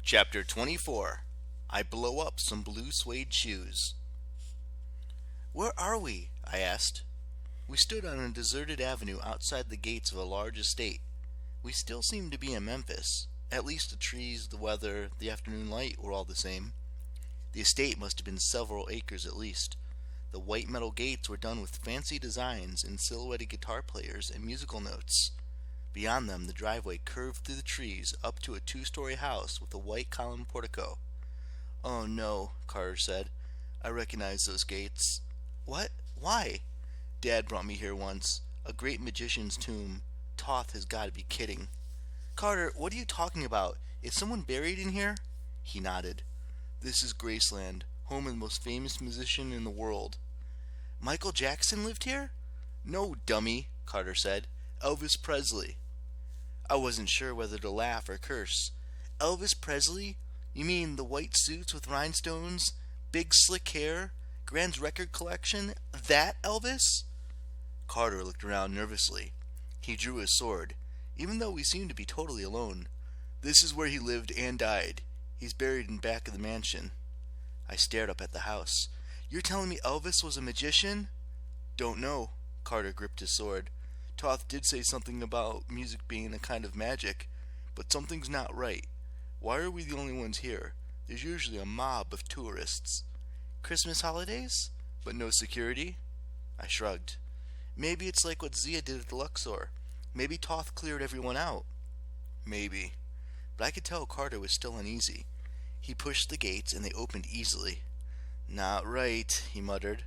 Chapter 24. I blow up some blue suede shoes. "Where are we?" I asked. We stood on a deserted avenue outside the gates of a large estate. We still seemed to be in Memphis. At least the trees, the weather, the afternoon light were all the same. The estate must have been several acres at least. The white metal gates were done with fancy designs and silhouetted guitar players and musical notes. Beyond them, the driveway curved through the trees up to a two-story house with a white column portico. "Oh no," Carter said. "I recognize those gates." "What? Why?" "Dad brought me here once. A great magician's tomb. Toth has got to be kidding." "Carter, what are you talking about? Is someone buried in here?" He nodded. "This is Graceland, home of the most famous musician in the world." "Michael Jackson lived here?" "No, dummy," Carter said. "Elvis Presley." I wasn't sure whether to laugh or curse. "Elvis Presley? You mean the white suits with rhinestones, big slick hair, Grand's record collection? That Elvis?" Carter looked around nervously. He drew his sword, even though we seemed to be totally alone. "This is where he lived and died. He's buried in back of the mansion." I stared up at the house. "You're telling me Elvis was a magician?" "Don't know." Carter gripped his sword. "Toth did say something about music being a kind of magic, but something's not right. Why are we the only ones here? There's usually a mob of tourists." "Christmas holidays?" "But no security?" I shrugged. "Maybe it's like what Zia did at the Luxor. Maybe Toth cleared everyone out." "Maybe." But I could tell Carter was still uneasy. He pushed the gates and they opened easily. "Not right," he muttered.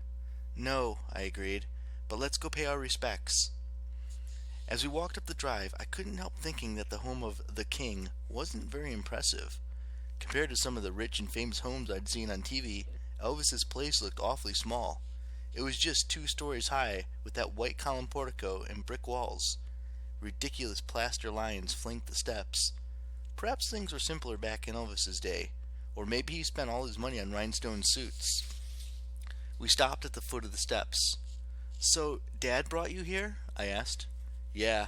"No," I agreed, "but let's go pay our respects." As we walked up the drive, I couldn't help thinking that the home of the king wasn't very impressive. Compared to some of the rich and famous homes I'd seen on TV, Elvis's place looked awfully small. It was just 2 stories high, with that white column portico and brick walls. Ridiculous plaster lions flanked the steps. Perhaps things were simpler back in Elvis's day, or maybe he spent all his money on rhinestone suits. We stopped at the foot of the steps. "So, Dad brought you here?" I asked. "Yeah."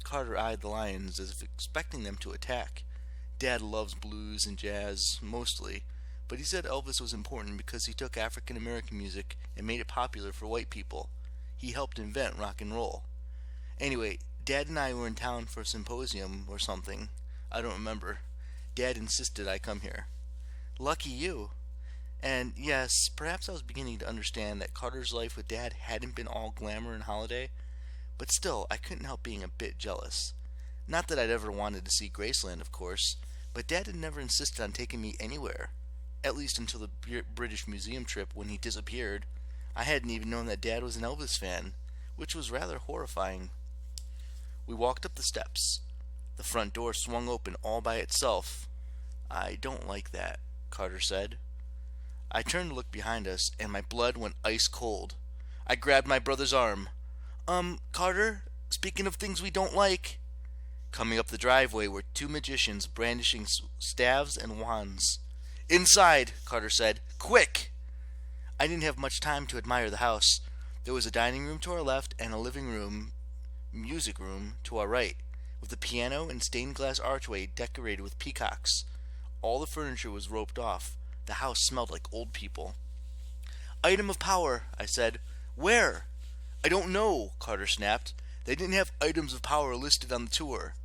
Carter eyed the lions as if expecting them to attack. "Dad loves blues and jazz, mostly, but he said Elvis was important because he took African American music and made it popular for white people. He helped invent rock and roll. Anyway, Dad and I were in town for a symposium or something. I don't remember. Dad insisted I come here." "Lucky you." And yes, perhaps I was beginning to understand that Carter's life with Dad hadn't been all glamour and holiday, but still I couldn't help being a bit jealous. Not that I'd ever wanted to see Graceland, of course, but Dad had never insisted on taking me anywhere, at least until the British Museum trip when he disappeared. I hadn't even known that Dad was an Elvis fan, which was rather horrifying. We walked up the steps. The front door swung open all by itself. "I don't like that," Carter said. I turned to look behind us, and my blood went ice cold. I grabbed my brother's arm. Carter, speaking of things we don't like." Coming up the driveway were 2 magicians brandishing staves and wands. "Inside," Carter said. "Quick!" I didn't have much time to admire the house. There was a dining room to our left and a living room, music room, to our right, with a piano and stained glass archway decorated with peacocks. All the furniture was roped off. The house smelled like old people. "Item of power," I said. "Where?" "I don't know," Carter snapped. "They didn't have items of power listed on the tour."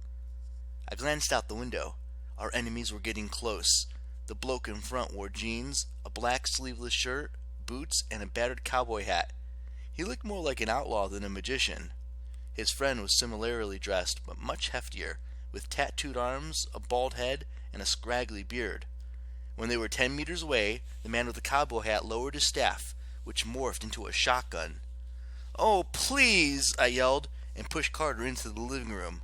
I glanced out the window. Our enemies were getting close. The bloke in front wore jeans, a black sleeveless shirt, boots, and a battered cowboy hat. He looked more like an outlaw than a magician. His friend was similarly dressed, but much heftier, with tattooed arms, a bald head, and a scraggly beard. When they were 10 meters away, the man with the cowboy hat lowered his staff, which morphed into a shotgun. "Oh, please!" I yelled, and pushed Carter into the living room.